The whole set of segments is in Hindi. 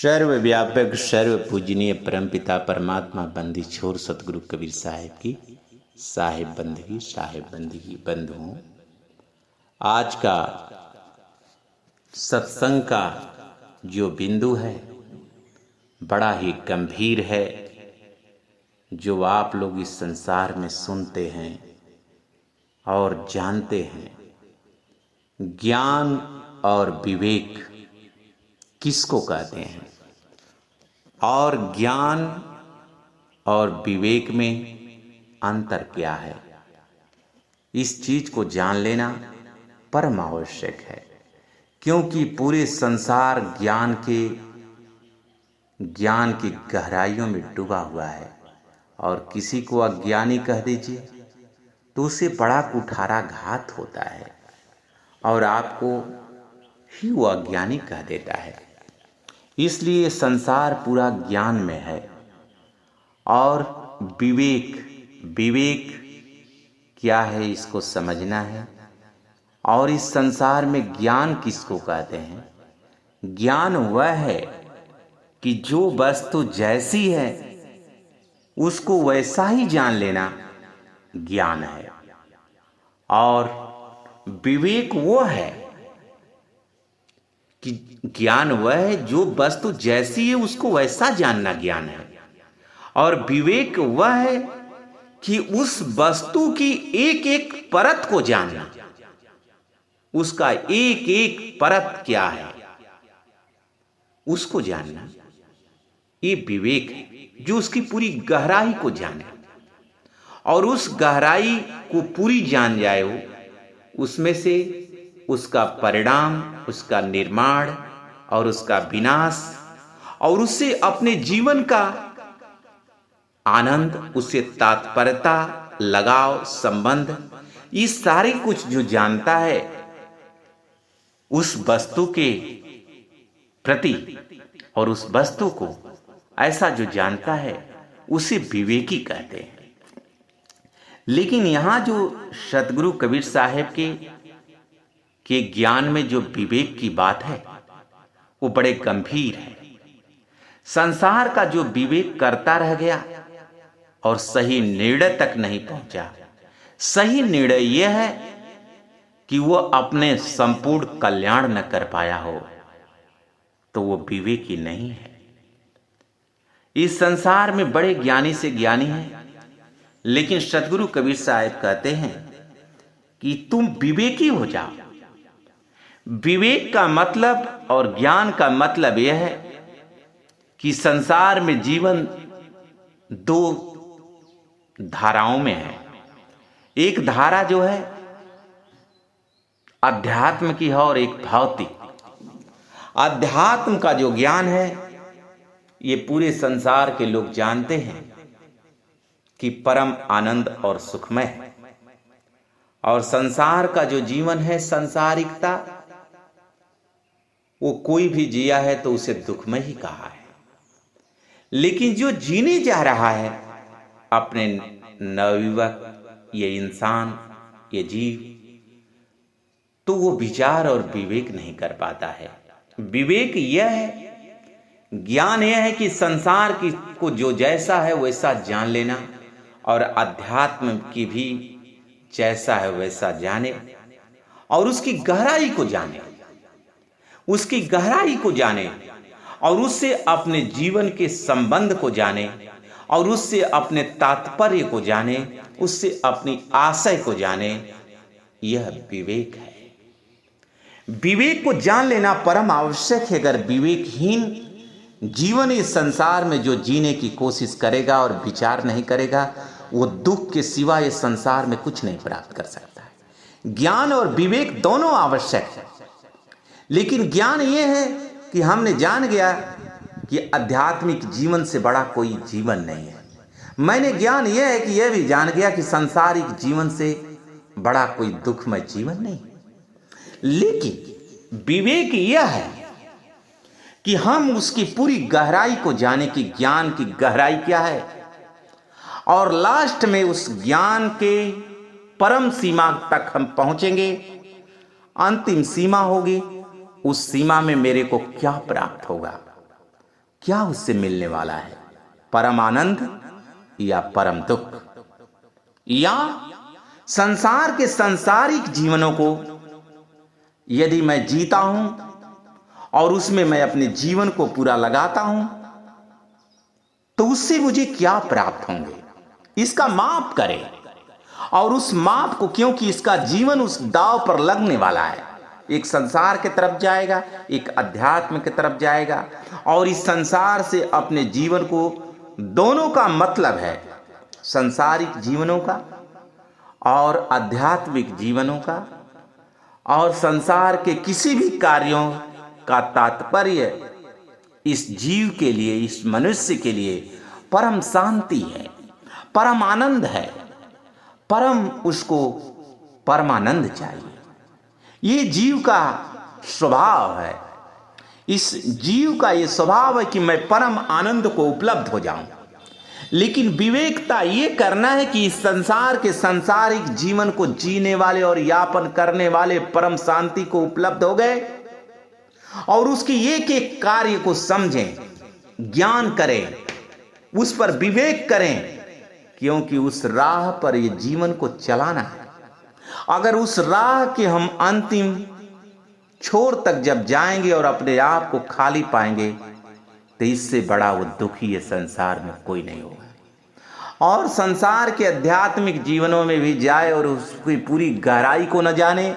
सर्वव्यापक सर्व पूजनीय परमपिता परमात्मा बंदी छोर सतगुरु कबीर साहिब की साहिब बंदगी बंधुओं, आज का सत्संग का जो बिंदु है बड़ा ही गंभीर है। जो आप लोग इस संसार में सुनते हैं और जानते हैं, ज्ञान और विवेक किसको कहते हैं और ज्ञान और विवेक में अंतर क्या है, इस चीज को जान लेना परम आवश्यक है। क्योंकि पूरे संसार ज्ञान की गहराइयों में डूबा हुआ है और किसी को अज्ञानी कह दीजिए तो उसे बड़ा कुठारा घात होता है और आपको ही वो अज्ञानी कह देता है। इसलिए संसार पूरा ज्ञान में है और विवेक क्या है इसको समझना है। और इस संसार में ज्ञान किसको कहते हैं? ज्ञान वह है कि जो वस्तु जैसी है उसको वैसा ही जान लेना ज्ञान है। और विवेक वो है कि ज्ञान वह है जो वस्तु जैसी है उसको वैसा जानना ज्ञान है। और विवेक वह है कि उस वस्तु की एक एक परत को जानना, उसका एक एक परत क्या है उसको जानना, ये विवेक है। जो उसकी पूरी गहराई को जाने और उस गहराई को पूरी जान जाए वो, उसमें से उसका परिणाम, उसका निर्माण और उसका विनाश और उससे अपने जीवन का आनंद, उससे तात्पर्यता, लगाव, संबंध, ये सारे कुछ जो जानता है उस वस्तु के प्रति और उस वस्तु को ऐसा जो जानता है उसे विवेकी कहते हैं। लेकिन यहां जो सतगुरु कबीर साहिब के ज्ञान में जो विवेक की बात है वो बड़े गंभीर है। संसार का जो विवेक करता रह गया और सही निर्णय तक नहीं पहुंचा। सही निर्णय यह है कि वो अपने संपूर्ण कल्याण न कर पाया हो तो वो विवेकी नहीं है। इस संसार में बड़े ज्ञानी से ज्ञानी हैं, लेकिन सतगुरु कबीर साहिब कहते हैं कि तुम विवेकी हो जाओ। विवेक का मतलब और ज्ञान का मतलब यह है कि संसार में जीवन दो धाराओं में है। एक धारा जो है अध्यात्म की है और एक भौतिक। अध्यात्म का जो ज्ञान है ये पूरे संसार के लोग जानते हैं कि परम आनंद और सुखमय है। और संसार का जो जीवन है, सांसारिकता, वो कोई भी जिया है तो उसे दुखमय ही कहा है। लेकिन जो जीने जा रहा है अपने नवयुवक, ये इंसान, ये जीव, तो वो विचार और विवेक नहीं कर पाता है। विवेक यह है, ज्ञान यह है कि संसार की को जो जैसा है वैसा जान लेना और अध्यात्म की भी जैसा है वैसा जाने और उसकी गहराई को जाने, उसकी गहराई को जाने और उससे अपने जीवन के संबंध को जाने और उससे अपने तात्पर्य को जाने, उससे अपनी आशय को जाने। यह विवेक है। विवेक को जान लेना परम आवश्यक है। अगर विवेकहीन जीवन इस संसार में जो जीने की कोशिश करेगा और विचार नहीं करेगा, वो दुख के सिवा इस संसार में कुछ नहीं प्राप्त कर सकता है। ज्ञान और विवेक दोनों आवश्यक है। लेकिन ज्ञान ये है कि हमने जान गया कि आध्यात्मिक जीवन से बड़ा कोई जीवन नहीं है। मैंने ज्ञान यह है कि यह भी जान गया कि सांसारिक जीवन से बड़ा कोई दुखमय जीवन नहीं। लेकिन विवेक यह है कि हम उसकी पूरी गहराई को जाने की, ज्ञान की गहराई क्या है और लास्ट में उस ज्ञान के परम सीमा तक हम पहुंचेंगे। अंतिम सीमा होगी, उस सीमा में मेरे को क्या प्राप्त होगा। क्या उससे मिलने वाला है? परम आनंद या परम दुख, या संसार के सांसारिक जीवनों को यदि मैं जीता हूं और उसमें मैं अपने जीवन को पूरा लगाता हूं तो उससे मुझे क्या प्राप्त होंगे, इसका माप करें। और उस माप को, क्योंकि इसका जीवन उस दाव पर लगने वाला है, एक संसार की तरफ जाएगा, एक अध्यात्म की तरफ जाएगा। और इस संसार से अपने जीवन को, दोनों का मतलब है सांसारिक जीवनों का और आध्यात्मिक जीवनों का, और संसार के किसी भी कार्यों का तात्पर्य इस जीव के लिए, इस मनुष्य के लिए परम शांति है, परम आनंद है, परम उसको परमानंद चाहिए। ये जीव का स्वभाव है। इस जीव का ये स्वभाव है कि मैं परम आनंद को उपलब्ध हो जाऊं। लेकिन विवेकता ये करना है कि इस संसार के सांसारिक जीवन को जीने वाले और यापन करने वाले परम शांति को उपलब्ध हो गए और उसकी एक एक कार्य को समझें, ज्ञान करें, उस पर विवेक करें, क्योंकि उस राह पर ये जीवन को चलाना है। अगर उस राह के हम अंतिम छोर तक जब जाएंगे और अपने आप को खाली पाएंगे तो इससे बड़ा वो दुखी ये संसार में कोई नहीं होगा। और संसार के आध्यात्मिक जीवनों में भी जाए और उसकी पूरी गहराई को न जाने,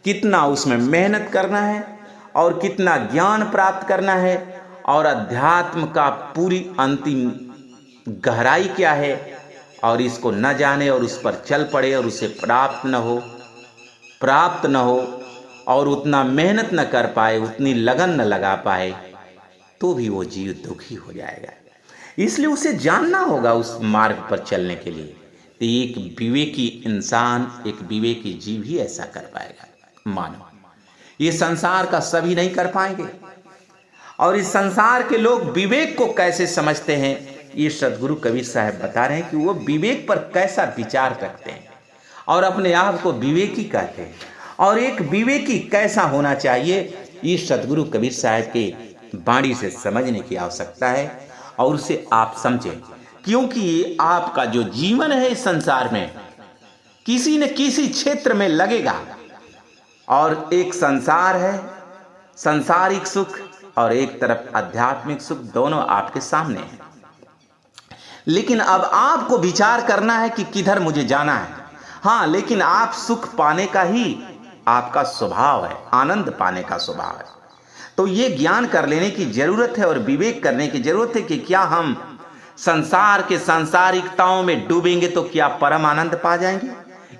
कितना उसमें मेहनत करना है और कितना ज्ञान प्राप्त करना है, और अध्यात्म का पूरी अंतिम गहराई क्या है, और इसको न जाने और उस पर चल पड़े और उसे प्राप्त न हो और उतना मेहनत न कर पाए, उतनी लगन न लगा पाए, तो भी वो जीव दुखी हो जाएगा। इसलिए उसे जानना होगा उस मार्ग पर चलने के लिए। तो एक विवेकी इंसान, एक विवेकी जीव ही ऐसा कर पाएगा। मानो ये संसार का सभी नहीं कर पाएंगे। और इस संसार के लोग विवेक को कैसे समझते हैं, ये सदगुरु कबीर साहब बता रहे हैं कि वो विवेक पर कैसा विचार रखते हैं और अपने आप को विवेकी कहते हैं। और एक विवेकी कैसा होना चाहिए, ये सदगुरु कबीर साहब के वाणी से समझने की आवश्यकता है और उसे आप समझें। क्योंकि ये आपका जो जीवन है इस संसार में किसी न किसी क्षेत्र में लगेगा। और एक संसार है, सांसारिक सुख, और एक तरफ आध्यात्मिक सुख, दोनों आपके सामने हैं। लेकिन अब आपको विचार करना है कि किधर मुझे जाना है। हाँ, लेकिन आप सुख पाने का ही आपका स्वभाव है, आनंद पाने का स्वभाव है। तो ये ज्ञान कर लेने की जरूरत है और विवेक करने की जरूरत है कि क्या हम संसार के सांसारिकताओं में डूबेंगे तो क्या परम आनंद पा जाएंगे?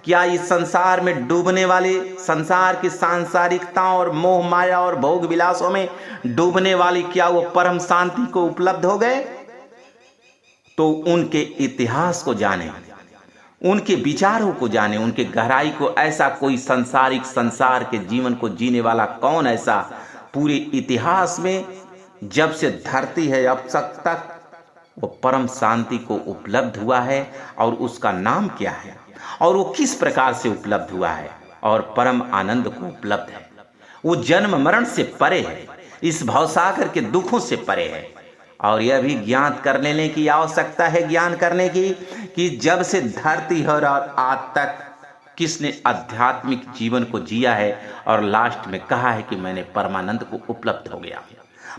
क्या इस संसार में डूबने वाले, संसार की सांसारिकताओं और मोह माया और भोग विलासों में डूबने वाले, क्या वो परम शांति को उपलब्ध हो गए? तो उनके इतिहास को जाने, उनके विचारों को जाने, उनके गहराई को। ऐसा कोई सांसारिक संसार के जीवन को जीने वाला कौन ऐसा पूरे इतिहास में, जब से धरती है अब तक वो परम शांति को उपलब्ध हुआ है? और उसका नाम क्या है और वो किस प्रकार से उपलब्ध हुआ है और परम आनंद को उपलब्ध है? वो जन्म मरण से परे है, इस भवसागर के दुखों से परे है। और यह भी ज्ञात कर लेने की आवश्यकता है, ज्ञान करने की, कि जब से धरती है और आज तक किसने आध्यात्मिक जीवन को जिया है और लास्ट में कहा है कि मैंने परमानंद को उपलब्ध हो गया हूँ,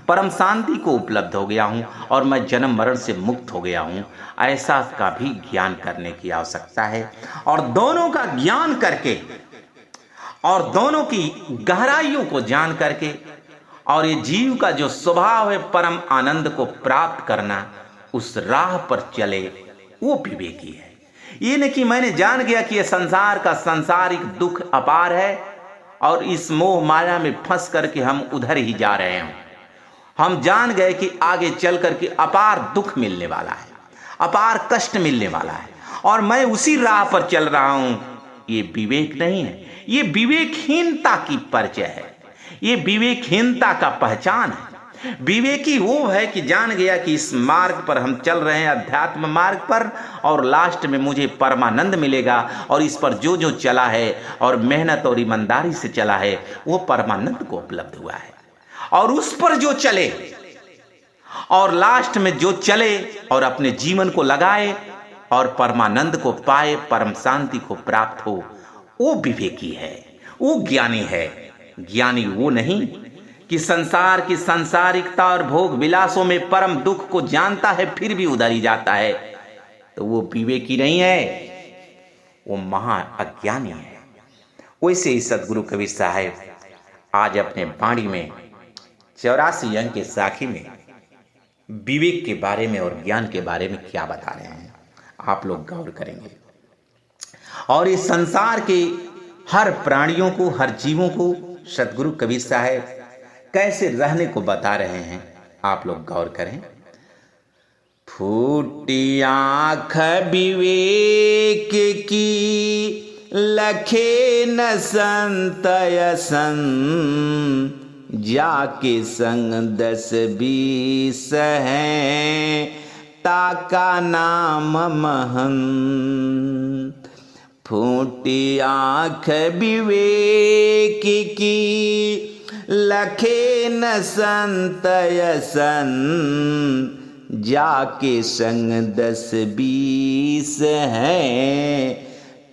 परम शांति को उपलब्ध हो गया हूँ और मैं जन्म मरण से मुक्त हो गया हूँ। ऐसा का भी ज्ञान करने की आवश्यकता है। और दोनों का ज्ञान करके और दोनों की गहराइयों को जान करके और ये जीव का जो स्वभाव है परम आनंद को प्राप्त करना, उस राह पर चले, वो विवेकी है। ये नहीं कि मैंने जान गया कि ये संसार का सांसारिक दुख अपार है और इस मोह माया में फंस करके हम उधर ही जा रहे हैं। हम जान गए कि आगे चल करके अपार दुख मिलने वाला है, अपार कष्ट मिलने वाला है और मैं उसी राह पर चल रहा हूं। ये विवेक नहीं है, ये विवेकहीनता की परिचय है, ये विवेकहीनता का पहचान है। विवेकी वो है कि जान गया कि इस मार्ग पर हम चल रहे हैं, अध्यात्म मार्ग पर, और लास्ट में मुझे परमानंद मिलेगा। और इस पर जो जो चला है और मेहनत और ईमानदारी से चला है वो परमानंद को उपलब्ध हुआ है। और उस पर जो चले और लास्ट में जो चले और अपने जीवन को लगाए और परमानंद को पाए, परम शांति को प्राप्त हो, वो विवेकी है, वो ज्ञानी है। ज्ञानी वो नहीं कि संसार की सांसारिकता और भोग विलासों में परम दुख को जानता है फिर भी उधर ही जाता है, तो वो विवेकी नहीं है, वो महा अज्ञानी है। वैसे ही सदगुरु कबीर साहब आज अपने वाणी में 84 अंक के साखी में विवेक के बारे में और ज्ञान के बारे में क्या बता रहे हैं, आप लोग गौर करेंगे। और इस संसार के हर प्राणियों को, हर जीवों को सदगुरु कबीर साहब कैसे रहने को बता रहे हैं, आप लोग गौर करें। फूटी आँख विवेक की, लखे न संत असन, जाके संग 10-20 हैं, ताका नाम महंत। फूटी आँख विवेक की, लखे न संत असन, जाके संग 10-20 हैं,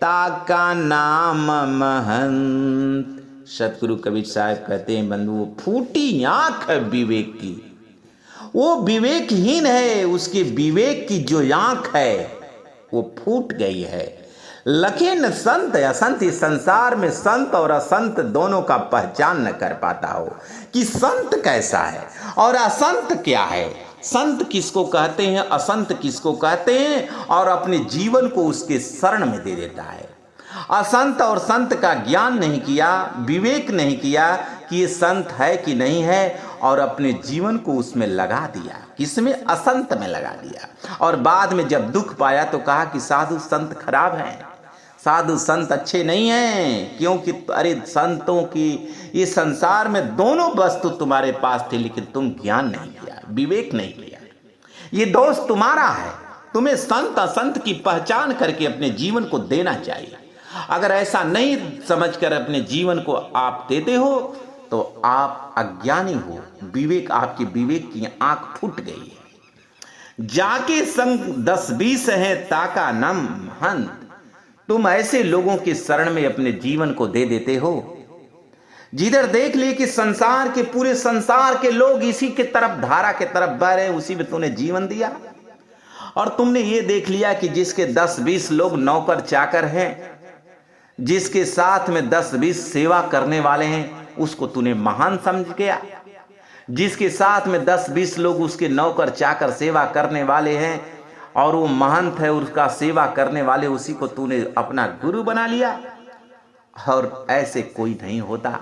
ताका नाम महंत। सतगुरु कबीर साहब कहते हैं, बंधु वो फूटी आँख विवेक की, वो विवेकहीन है, उसके विवेक की जो आँख है वो फूट गई है। लखे न संत असंत, इस संसार में संत और असंत दोनों का पहचान न कर पाता हो कि संत कैसा है और असंत क्या है, संत किसको कहते हैं, असंत किसको कहते हैं, और अपने जीवन को उसके शरण में दे देता है। असंत और संत का ज्ञान नहीं किया, विवेक नहीं किया कि ये संत है कि नहीं है, और अपने जीवन को उसमें लगा दिया, किसमें, असंत में लगा दिया। और बाद में जब दुख पाया तो कहा कि साधु संत खराब हैं, साधु संत अच्छे नहीं हैं, क्योंकि अरे संतों की ये संसार में दोनों वस्तु तुम्हारे पास थे, लेकिन तुम ज्ञान नहीं किया, विवेक नहीं किया। ये दोष तुम्हारा है, तुम्हें संत असंत की पहचान करके अपने जीवन को देना चाहिए। अगर ऐसा नहीं समझकर अपने जीवन को आप देते हो तो आप अज्ञानी हो, विवेक, आपकी विवेक की आंख फूट गई है। जाके संग 10-20 हैं, ताका नम हंत। तुम ऐसे लोगों की शरण में अपने जीवन को दे देते हो, जिधर देख लिए कि संसार के, पूरे संसार के लोग इसी के तरफ, धारा के तरफ बह रहे, उसी में तूने जीवन दिया। और तुमने ये देख लिया कि जिसके 10-20 लोग नौकर चाकर हैं, जिसके साथ में 10-20 सेवा करने वाले हैं, उसको तूने महान समझ गया। जिसके साथ में 10-20 लोग उसके नौकर चाकर सेवा करने वाले हैं और वो महंत है, उसका सेवा करने वाले, उसी को तूने अपना गुरु बना लिया। और ऐसे कोई नहीं होता।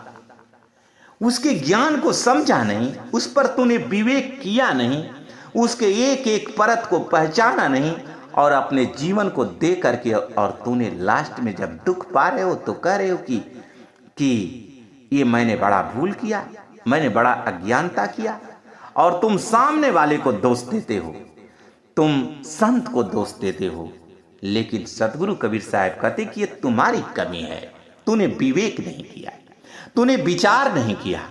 उसके ज्ञान को समझा नहीं, उस पर तूने विवेक किया नहीं, उसके एक एक परत को पहचाना नहीं, और अपने जीवन को दे करके, और तूने लास्ट में जब दुख पा रहे हो तो कह रहे हो कि ये मैंने बड़ा भूल किया, मैंने बड़ा अज्ञानता किया। और तुम सामने वाले को दोष देते हो, तुम संत को दोष देते हो। लेकिन सतगुरु कबीर साहब कहते कि ये तुम्हारी कमी है, तूने विवेक नहीं किया, तूने विचार नहीं किया।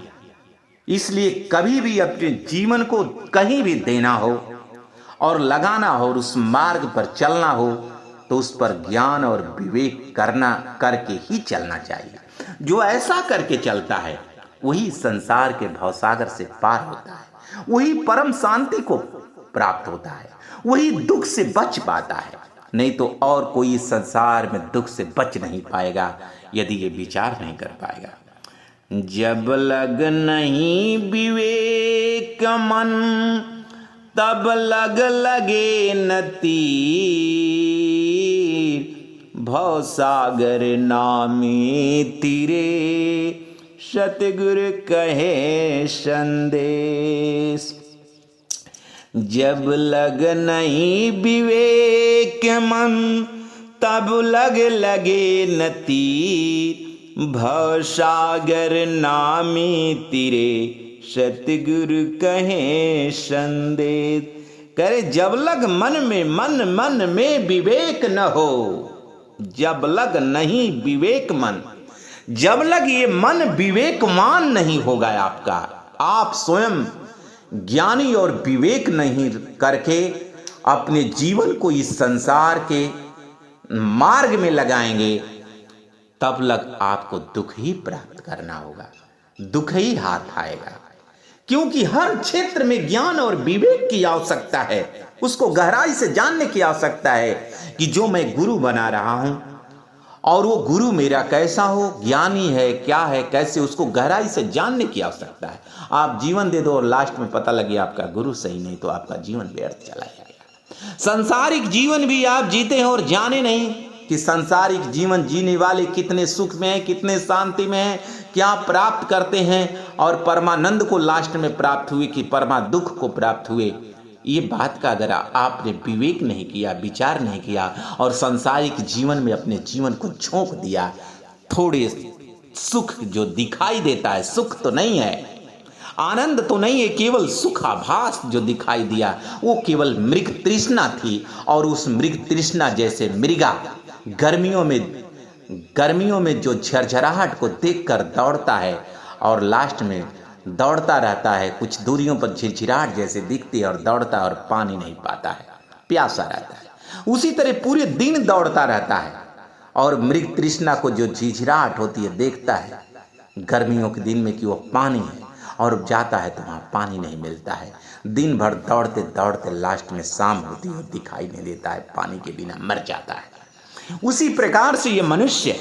इसलिए कभी भी अपने जीवन को कहीं भी देना हो और लगाना हो और उस मार्ग पर चलना हो तो उस पर ज्ञान और विवेक करके ही चलना चाहिए। जो ऐसा करके चलता है वही संसार के भवसागर से पार होता है, वही परम शांति को प्राप्त होता है, वही दुख से बच पाता है। नहीं तो और कोई संसार में दुख से बच नहीं पाएगा यदि ये विचार नहीं कर पाएगा। जब लग नहीं विवेक मन, तब लगे न तीर, भवसागर नामे तीरे, सतगुरु कहे संदेश। जब लग नहीं विवेक मन, तब लगे न तीर, भवसागर नामे तीरे, सतगुरु कहे संदेश। करे जब लग मन में विवेक न हो, जब लग नहीं विवेक मन, जब लग ये मन विवेकमान नहीं होगा आपका, आप स्वयं ज्ञानी और विवेक नहीं करके अपने जीवन को इस संसार के मार्ग में लगाएंगे, तब लग आपको दुख ही प्राप्त करना होगा, दुख ही हाथ आएगा। क्योंकि हर क्षेत्र में ज्ञान और विवेक की आवश्यकता है, उसको गहराई से जानने की आवश्यकता है कि जो मैं गुरु बना रहा हूं और वो गुरु मेरा कैसा हो, ज्ञानी है, क्या है, कैसे, उसको गहराई से जानने की आवश्यकता है। आप जीवन दे दो और लास्ट में पता लगे आपका गुरु सही नहीं, तो आपका जीवन व्यर्थ चला जाएगा। सांसारिक जीवन भी आप जीते हैं और जाने नहीं कि सांसारिक जीवन जीने वाले कितने सुख में हैं, कितने शांति में हैं, क्या प्राप्त करते हैं और परमानंद को लास्ट में प्राप्त हुए कि परमा दुख को प्राप्त हुए। ये बात का अगर आपने विवेक नहीं किया, विचार नहीं किया और सांसारिक जीवन में अपने जीवन को झोंक दिया, थोड़े सुख जो दिखाई देता है, सुख तो नहीं है, आनंद तो नहीं है, केवल सुखाभास जो दिखाई दिया वो केवल मृग तृष्णा थी। और उस मृग तृष्णा जैसे मृगा गर्मियों में जो झरझराहट को देखकर दौड़ता है और लास्ट में दौड़ता रहता है, कुछ दूरियों पर झिरझिराहट जैसे दिखती है और दौड़ता है और पानी नहीं पाता है, प्यासा रहता है, उसी तरह पूरे दिन दौड़ता रहता है और मृग तृष्णा को जो झिरझिराहट होती है देखता है गर्मियों के दिन में कि वो पानी है और जाता है तो वहाँ पानी नहीं मिलता है। दिन भर दौड़ते दौड़ते लास्ट में शाम होती है, दिखाई नहीं देता है, पानी के बिना मर जाता है। उसी प्रकार से ये मनुष्य,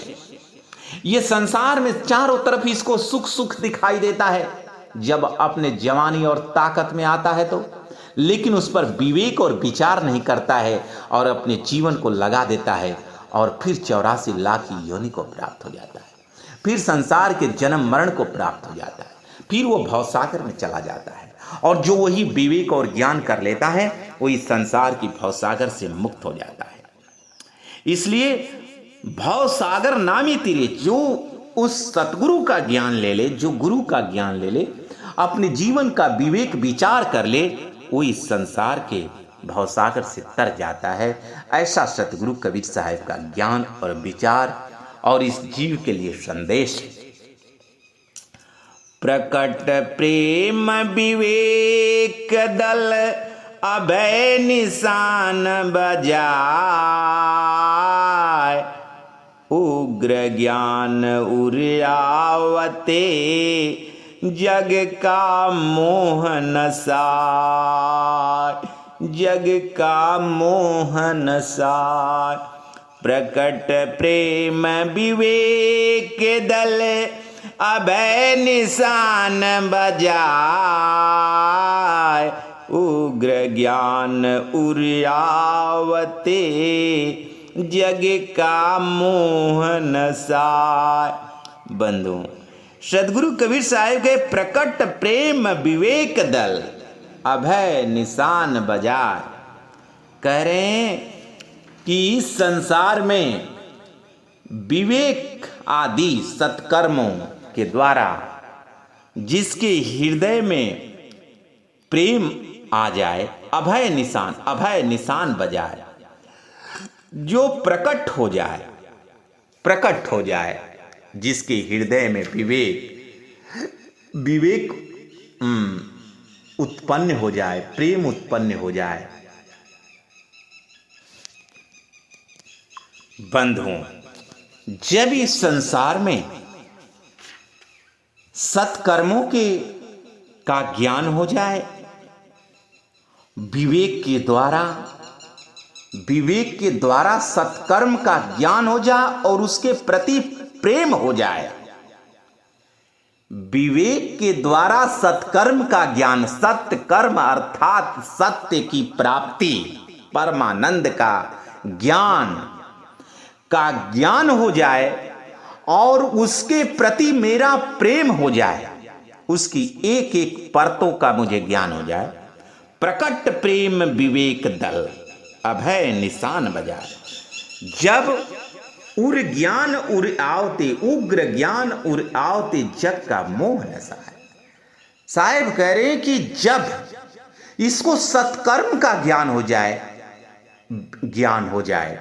ये संसार में चारों तरफ इसको सुख सुख दिखाई देता है जब अपने जवानी और ताकत में आता है तो, लेकिन उस पर विवेक और विचार नहीं करता है और अपने जीवन को लगा देता है और फिर 84 लाख की योनि को प्राप्त हो जाता है, फिर संसार के जन्म मरण को प्राप्त हो जाता है, फिर वो भवसागर में चला जाता है। और जो वही विवेक और ज्ञान कर लेता है वही संसार की भवसागर से मुक्त हो जाता है। इसलिए भवसागर नामी तीरे, जो उस सतगुरु का ज्ञान ले ले, जो गुरु का ज्ञान ले ले, अपने जीवन का विवेक विचार कर ले, वो इस संसार के भवसागर से तर जाता है। ऐसा सतगुरु कबीर साहब का ज्ञान और विचार और इस जीव के लिए संदेश। प्रकट प्रेम विवेक दल अभय निशान बजाय, उग्र ज्ञान उर्यावते जग का मोह नसाय, जग का मोह नसाय। प्रकट प्रेम विवेक दल अभय निशान बजाय, उग्र ज्ञान उर्यावते जग का मोह नसाय। बंधु, सदगुरु कबीर साहिब के प्रकट प्रेम विवेक दल अभय निशान बजाय कह रहे हैं कि इस संसार में विवेक आदि सत्कर्मों के द्वारा जिसके हृदय में प्रेम आ जाए, अभय निशान बजाए, जो प्रकट हो जाए, जिसके हृदय में विवेक उत्पन्न हो जाए, प्रेम उत्पन्न हो जाए। बंधुओं, जब इस संसार में सत्कर्मों का ज्ञान हो जाए, विवेक के द्वारा सत्कर्म का ज्ञान हो जाए और उसके प्रति प्रेम हो जाए, विवेक के द्वारा सत्कर्म का ज्ञान, सत्कर्म अर्थात सत्य की प्राप्ति, परमानंद का ज्ञान हो जाए और उसके प्रति मेरा प्रेम हो जाए, उसकी एक एक परतों का मुझे ज्ञान हो जाए। प्रकट प्रेम विवेक दल अभय निशान बजाए, जब उग्र ज्ञान उर आवते जग का मोह नसाए। साहेब कह रहे हैं कि जब इसको सत्कर्म का ज्ञान हो जाए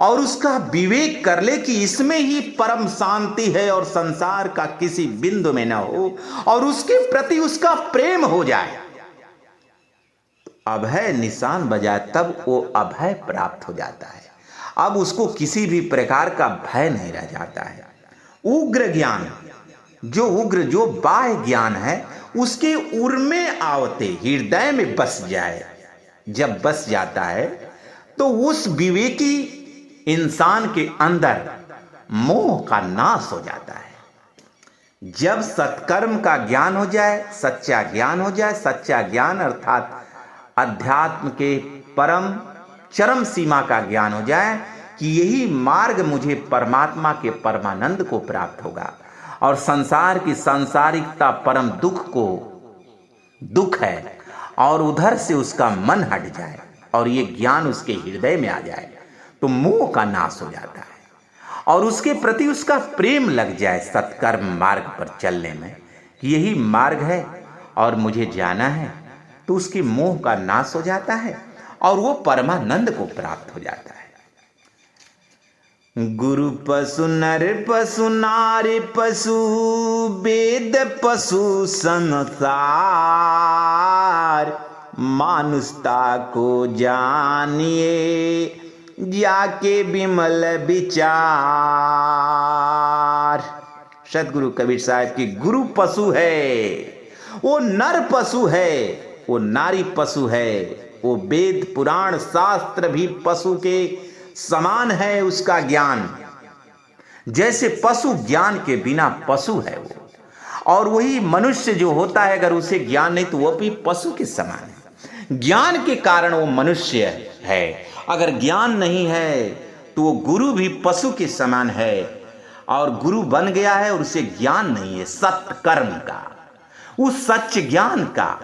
और उसका विवेक कर ले कि इसमें ही परम शांति है और संसार का किसी बिंदु में न हो और उसके प्रति उसका प्रेम हो जाए, अभय निशान बजाए तब वो अभय प्राप्त हो जाता है। अब उसको किसी भी प्रकार का भय नहीं रह जाता है। उग्र ज्ञान, जो बाह्य ज्ञान है, उसके उर्मे आवते हृदय में बस जाए। जब बस जाता है तो उस विवेकी इंसान के अंदर मोह का नाश हो जाता है। जब सत्कर्म का ज्ञान हो जाए, सच्चा ज्ञान हो जाए, सच्चा ज्ञान अर्थात अध्यात्म के परम चरम सीमा का ज्ञान हो जाए कि यही मार्ग मुझे परमात्मा के परमानंद को प्राप्त होगा और संसार की सांसारिकता परम दुख है और उधर से उसका मन हट जाए और ये ज्ञान उसके हृदय में आ जाए तो मोह का नाश हो जाता है और उसके प्रति उसका प्रेम लग जाए सत्कर्म मार्ग पर चलने में कि यही मार्ग है और मुझे जाना है, तो उसकी मोह का नाश हो जाता है और वो परमानंद को प्राप्त हो जाता है। गुरु पशु नर पशु नारी पशु वेद पशु संसार, मानुषता को जानिए जाके विमल विचार। सतगुरु कबीर साहब की गुरु पशु है, वो नर पशु है, वो नारी पशु है, वो वेद पुराण शास्त्र भी पशु के समान है उसका ज्ञान। जैसे पशु ज्ञान के बिना पशु है वो, और वही मनुष्य जो होता है अगर उसे ज्ञान नहीं तो वो भी पशु के समान है। ज्ञान के कारण वो मनुष्य है, अगर ज्ञान नहीं है तो वो गुरु भी पशु के समान है और गुरु बन गया है और उसे ज्ञान नहीं है सत्य कर्म का, उस सच्चे ज्ञान का,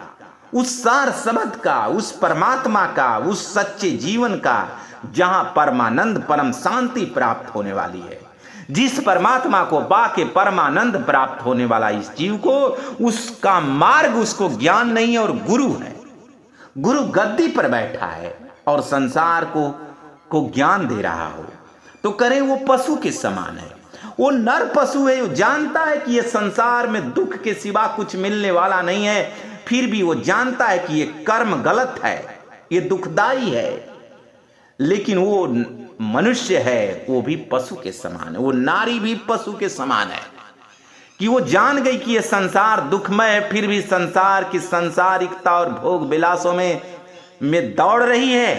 उस सार शब्द का, उस परमात्मा का, उस सच्चे जीवन का जहां परमानंद परम शांति प्राप्त होने वाली है। जिस परमात्मा को पाके परमानंद प्राप्त होने वाला इस जीव को, उसका मार्ग उसको ज्ञान नहीं और गुरु है। गुरु गद्दी पर बैठा है और संसार को ज्ञान दे रहा हो तो करें वो पशु के समान है। वो नर पशु है, वो जानता है कि ये संसार में दुख के सिवा कुछ मिलने वाला नहीं है, फिर भी वो जानता है कि ये कर्म गलत है, ये दुखदाई है, लेकिन वो मनुष्य है वो भी पशु के समान है, वो नारी भी पशु के समान है कि वो जान गई कि ये संसार दुखमय है, फिर भी संसार की सांसारिकता और भोग विलासों में दौड़ रही है,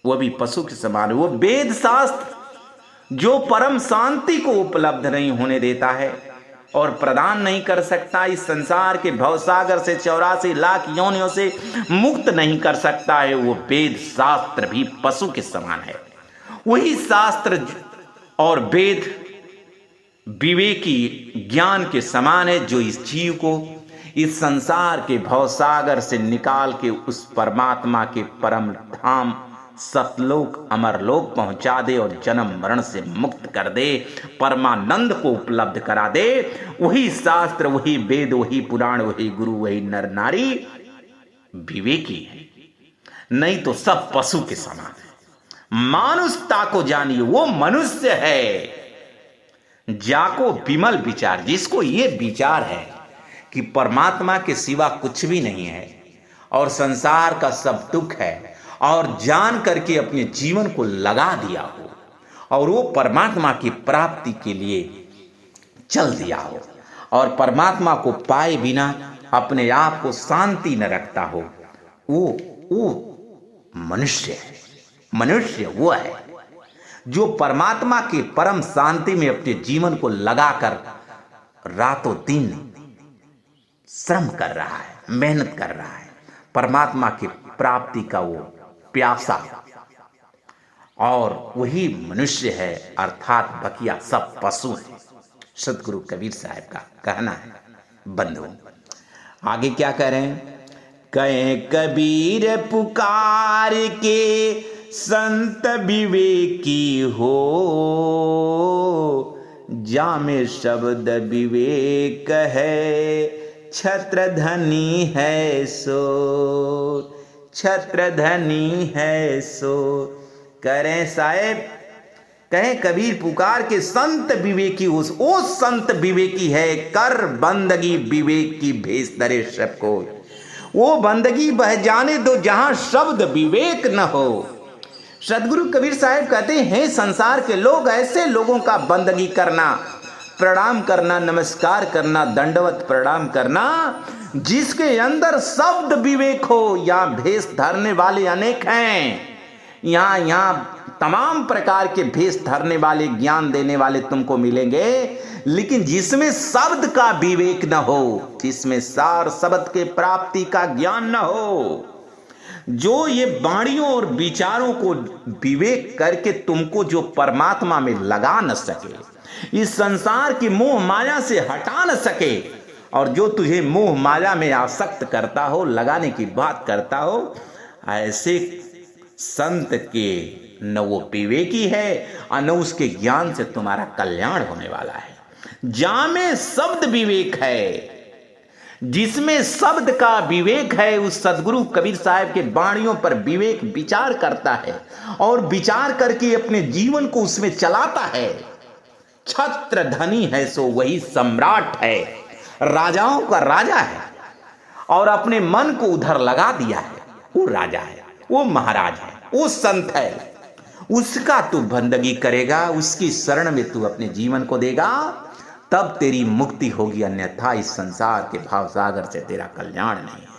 वो भी पशु के समान है। वो वेद शास्त्र जो परम शांति को उपलब्ध नहीं होने देता है और प्रदान नहीं कर सकता, इस संसार के भवसागर से 84 लाख योनियों से मुक्त नहीं कर सकता है, वो वेद शास्त्र भी पशु के समान है। वही शास्त्र और वेद विवेकी ज्ञान के समान है जो इस जीव को इस संसार के भवसागर से निकाल के उस परमात्मा के परम धाम सतलोक अमरलोक पहुंचा दे और जन्म मरण से मुक्त कर दे, परमानंद को उपलब्ध करा दे। वही शास्त्र, वही वेद, वही पुराण, वही गुरु, वही नर नारी विवेकी है, नहीं तो सब पशु के समान है। मानुषता को जानिए, वो मनुष्य है जाको विमल विचार, जिसको ये विचार है कि परमात्मा के सिवा कुछ भी नहीं है और संसार का सब दुख है, और जान करके अपने जीवन को लगा दिया हो और वो परमात्मा की प्राप्ति के लिए चल दिया हो और परमात्मा को पाए बिना अपने आप को शांति न रखता हो, वो मनुष्य है। मनुष्य वो है जो परमात्मा के परम शांति में अपने जीवन को लगाकर रातों दिन श्रम कर रहा है, मेहनत कर रहा है, परमात्मा की प्राप्ति का वो प्यासा, और वही मनुष्य है, अर्थात बकिया सब पशु है। सतगुरु कबीर साहब का कहना है। बंधु आगे क्या करें? कहें कबीर पुकार के संत विवेकी हो, जामे शब्द विवेक है, छत्र धनी है सो, छत्र धनी है सो। करें साहेब, कहें कबीर पुकार के संत विवेकी हो, ओ संत विवेकी है, कर बंदगी विवेक की भेष धरे सबको। वो बंदगी बह जाने दो जहां शब्द विवेक न हो। सदगुरु कबीर साहब कहते हैं, संसार के लोग ऐसे लोगों का बंदगी करना, प्रणाम करना, नमस्कार करना, दंडवत प्रणाम करना, जिसके अंदर शब्द विवेक हो। यहाँ भेष धरने वाले अनेक हैं, यहाँ तमाम प्रकार के भेष धरने वाले, ज्ञान देने वाले तुमको मिलेंगे, लेकिन जिसमें शब्द का विवेक न हो, जिसमें सार शब्द के प्राप्ति का ज्ञान न हो, जो ये वाणियों और विचारों को विवेक करके तुमको जो परमात्मा में लगा न सके, इस संसार की मोह माया से हटा न सके, और जो तुझे मोह माया में आसक्त करता हो, लगाने की बात करता हो, ऐसे संत के न वो विवेकी है और न उसके ज्ञान से तुम्हारा कल्याण होने वाला है। जामे शब्द विवेक है, जिसमें शब्द का विवेक है, उस सदगुरु कबीर साहब के वाणियों पर विवेक विचार करता है और विचार करके अपने जीवन को उसमें चलाता है। छत्र धनी है सो वही सम्राट है, राजाओं का राजा है और अपने मन को उधर लगा दिया है, वो राजा है, वो महाराज है, वो संत है। उसका तू बंदगी करेगा, उसकी शरण में तू अपने जीवन को देगा, तब तेरी मुक्ति होगी, अन्यथा इस संसार के भाव सागर से तेरा कल्याण नहीं है।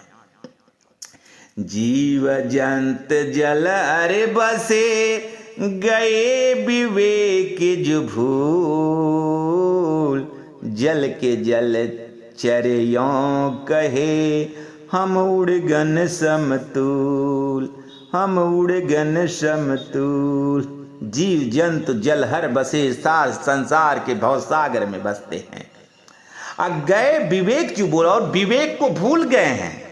जीव जंत जल अरे बसे गए विवेक जो भूल, जल के जल चरयों कहे हम उड़गन समतूल, हम उड़गन समतूल। जीव जंतु जल हर बसे, सार संसार के भव सागर में बसते हैं। अब गए विवेक क्यों बोला, और विवेक को भूल गए हैं।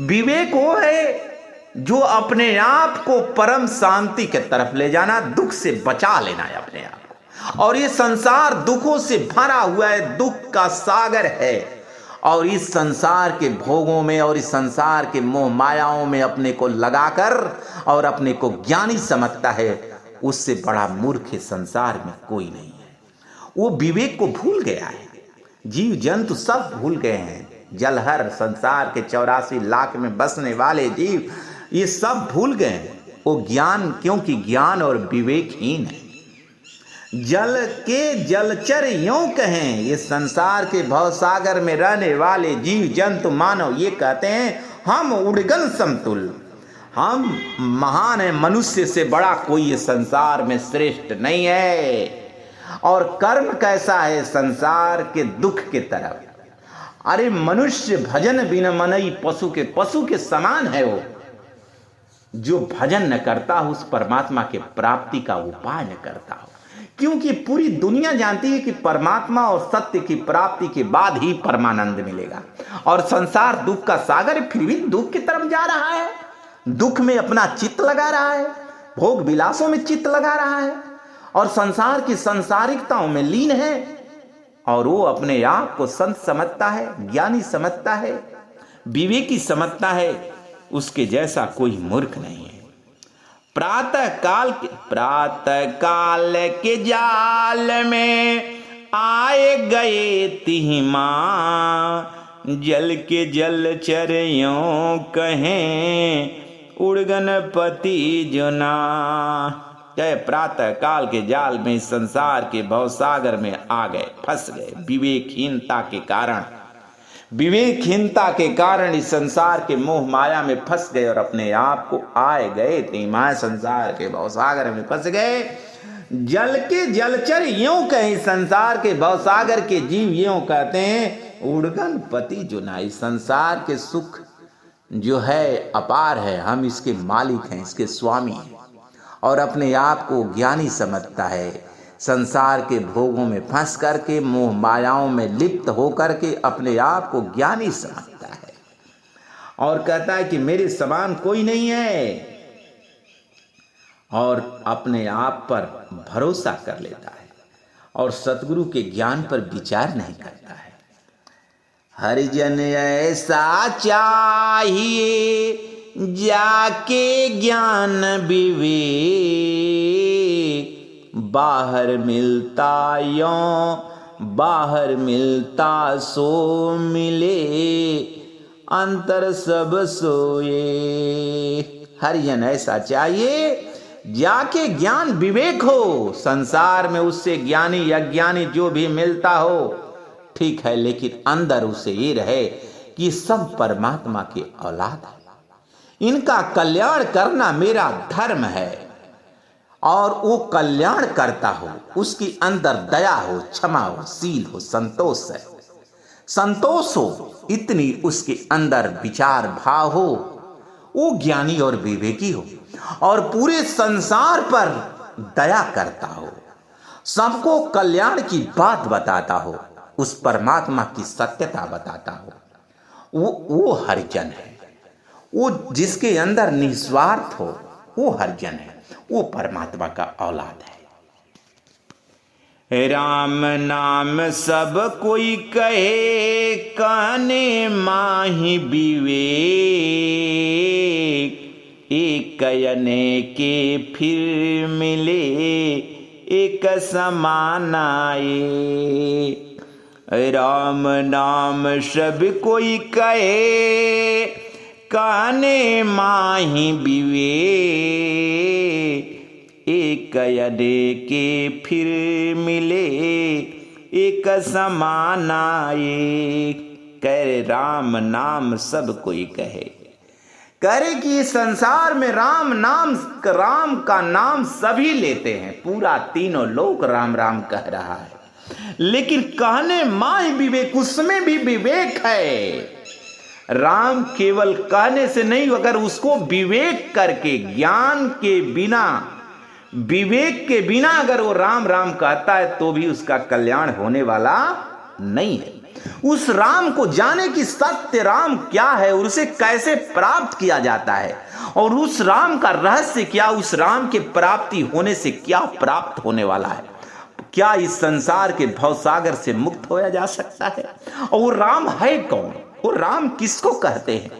विवेक वो है जो अपने आप को परम शांति के तरफ ले जाना, दुख से बचा लेना है अपने आप को। और ये संसार दुखों से भरा हुआ है, दुख का सागर है, और इस संसार के भोगों में और इस संसार के मोह मायाओं में अपने को लगाकर और अपने को ज्ञानी समझता है, उससे बड़ा मूर्ख संसार में कोई नहीं है। वो विवेक को भूल गया है। जीव जंतु सब भूल गए हैं, जलहर संसार के 84 लाख में बसने वाले जीव ये सब भूल गए हैं वो ज्ञान, क्योंकि ज्ञान और विवेकहीन है। जल के जलचर यूं कहें, ये संसार के भव सागर में रहने वाले जीव जंतु मानव ये कहते हैं हम उड़गन समतुल, हम महान है, मनुष्य से बड़ा कोई ये संसार में श्रेष्ठ नहीं है। और कर्म कैसा है, संसार के दुख के तरफ। अरे मनुष्य भजन बिन मनई पशु के समान है। वो जो भजन न करता हो, उस परमात्मा के प्राप्ति का उपाय न करता हो, क्योंकि पूरी दुनिया जानती है कि परमात्मा और सत्य की प्राप्ति के बाद ही परमानंद मिलेगा। और संसार दुख का सागर है, फिर भी दुख की तरफ जा रहा है, दुख में अपना चित्त लगा रहा है, भोग विलासों में चित्त लगा रहा है और संसार की सांसारिकताओं में लीन है। और वो अपने आप को संत समझता है, ज्ञानी समझता है, विवेकी समझता है, उसके जैसा कोई मूर्ख नहीं है। प्रातः काल के जाल में आए गए तिहिमा, जल के जल चरयों कहें उड़गनपति जुना। चाहे प्रातः काल के जाल में संसार के भवसागर में आ गए, फंस गए विवेकहीनता के कारण इस संसार के मोह माया में फंस गए और अपने आप को आए गए तिहिमा, संसार के भवसागर में फंस गए। जल के जलचर यूं कहे, संसार के भवसागर के जीव यूं कहते हैं उड़गनपति जुना। इस संसार के सुख जो है अपार है, हम इसके मालिक हैं, इसके स्वामी हैं, और अपने आप को ज्ञानी समझता है। संसार के भोगों में फंस करके, मोह मायाओं में लिप्त होकर के अपने आप को ज्ञानी समझता है और कहता है कि मेरे समान कोई नहीं है, और अपने आप पर भरोसा कर लेता है और सतगुरु के ज्ञान पर विचार नहीं करता है। हरिजन ऐसा चाहिए जाके ज्ञान विवेक, बाहर मिलता सो मिले, अंतर सब सोए। हरिजन ऐसा चाहिए जाके ज्ञान विवेक हो, संसार में उससे ज्ञानी अज्ञानी जो भी मिलता हो ठीक है, लेकिन अंदर उसे ये रहे कि सब परमात्मा की औलाद है, इनका कल्याण करना मेरा धर्म है, और वो कल्याण करता हो, उसकी अंदर दया हो, क्षमा हो, शील हो, संतोष हो, इतनी उसके अंदर विचार भाव हो, वो ज्ञानी और विवेकी हो, और पूरे संसार पर दया करता हो, सबको कल्याण की बात बताता हो, उस परमात्मा की सत्यता बताता हो, वो हरिजन है। वो जिसके अंदर निस्वार्थ हो वो हरिजन है, वो परमात्मा का औलाद है। राम नाम सब कोई कहे, कहने माही विवेक, एक कहने के फिर मिले एक समान आए। राम नाम सब कोई कहे, कहने माही विवेक, एक कहने के फिर मिले एक समान आए। कह राम नाम सब कोई कहे, करे कि संसार में राम का नाम सभी लेते हैं, पूरा तीनों लोक राम राम कह रहा है, लेकिन कहने माही विवेक, उसमें भी विवेक है। राम केवल कहने से नहीं, अगर उसको विवेक करके ज्ञान के बिना विवेक के बिना अगर वो राम राम कहता है तो भी उसका कल्याण होने वाला नहीं है। उस राम को जाने कि सत्य राम क्या है और उसे कैसे प्राप्त किया जाता है, और उस राम का रहस्य क्या, उस राम के प्राप्ति होने से क्या प्राप्त होने वाला है, क्या इस संसार के भवसागर से मुक्त होया जा सकता है, और वो राम है कौन, वो राम किसको कहते हैं,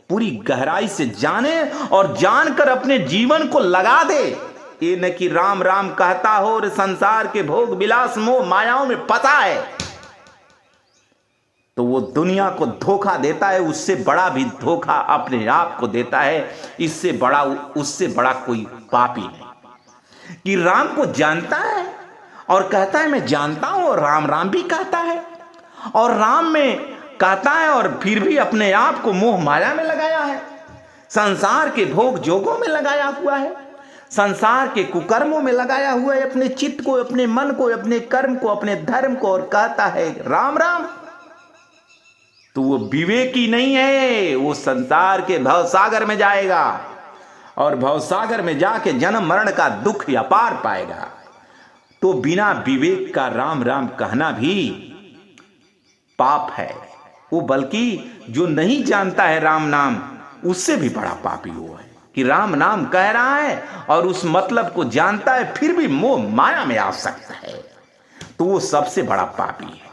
पूरी गहराई से जाने और जानकर अपने जीवन को लगा दे। ये न कि राम राम कहता हो और संसार के भोग विलास मोह मायाओं में पता है तो वो दुनिया को धोखा देता है, उससे बड़ा भी धोखा अपने आप को देता है। इससे बड़ा उससे बड़ा कोई पापी नहीं कि राम को जानता है और कहता है मैं जानता हूं, और राम राम भी कहता है और राम में कहता है और फिर भी अपने आप को मोह माया में लगाया है, संसार के भोग जोगों में लगाया हुआ है, संसार के कुकर्मों में लगाया हुआ है, अपने चित्त को, अपने मन को, अपने कर्म को, अपने धर्म को, और कहता है राम राम। तो वो विवेकी नहीं है, वो संसार के भवसागर में जाएगा और भवसागर में जाके जन्म मरण का दुख या पार पाएगा। तो बिना विवेक का राम राम कहना भी पाप है। वो बल्कि जो नहीं जानता है राम नाम, उससे भी बड़ा पापी वो है कि राम नाम कह रहा है और उस मतलब को जानता है फिर भी मोह माया में आ सकता है, तो वो सबसे बड़ा पापी है।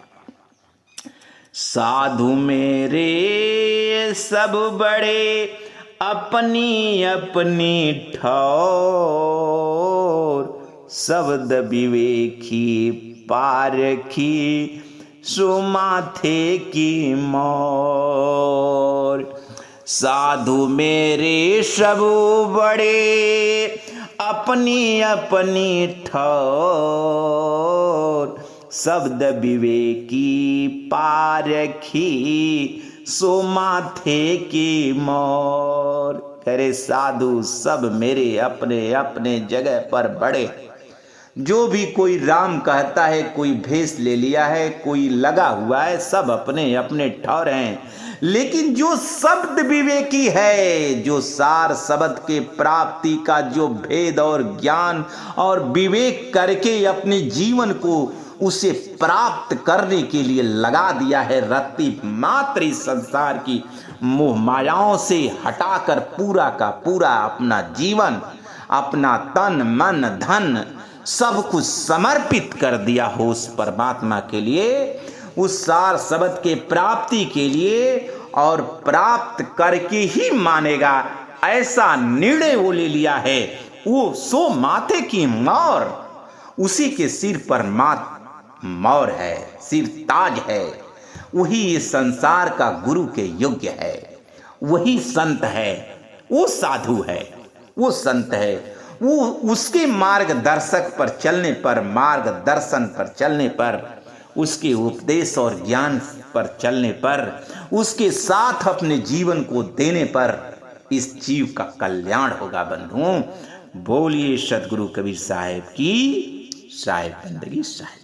साधु मेरे सब बड़े अपनी अपनी ठौर, शब्द विवेकी पारखी सो माथे की मोर। साधु मेरे सब बड़े अपनी अपनी ठौर, शब्द विवेकी पारखी सो माथे की मोर। करे साधु सब मेरे अपने अपने जगह पर बड़े, जो भी कोई राम कहता है, कोई भेष ले लिया है, कोई लगा हुआ है, सब अपने अपने ठौर हैं। लेकिन जो शब्द विवेकी है, जो सार शब्द के प्राप्ति का जो भेद और ज्ञान और विवेक करके अपने जीवन को उसे प्राप्त करने के लिए लगा दिया है, रत्ती मात्र इस संसार की मोह मायाओं से हटाकर पूरा का पूरा अपना जीवन, अपना तन मन धन सब कुछ समर्पित कर दिया हो उस परमात्मा के लिए, उस सार शब्द के प्राप्ति के लिए, और प्राप्त करके ही मानेगा, ऐसा निर्णय वो ले लिया है। वो सो माथे की मौर, उसी के सिर पर मात मौर है, सिर ताज है। वही इस संसार का गुरु के योग्य है, वही संत है, वो साधु है, वो संत है। वो उसके मार्गदर्शक पर चलने पर, मार्गदर्शन पर चलने पर, उसके उपदेश और ज्ञान पर चलने पर, उसके साथ अपने जीवन को देने पर इस जीव का कल्याण होगा। बंधुओं, बोलिए सदगुरु कबीर साहिब की साहिब बंदगी साहिब।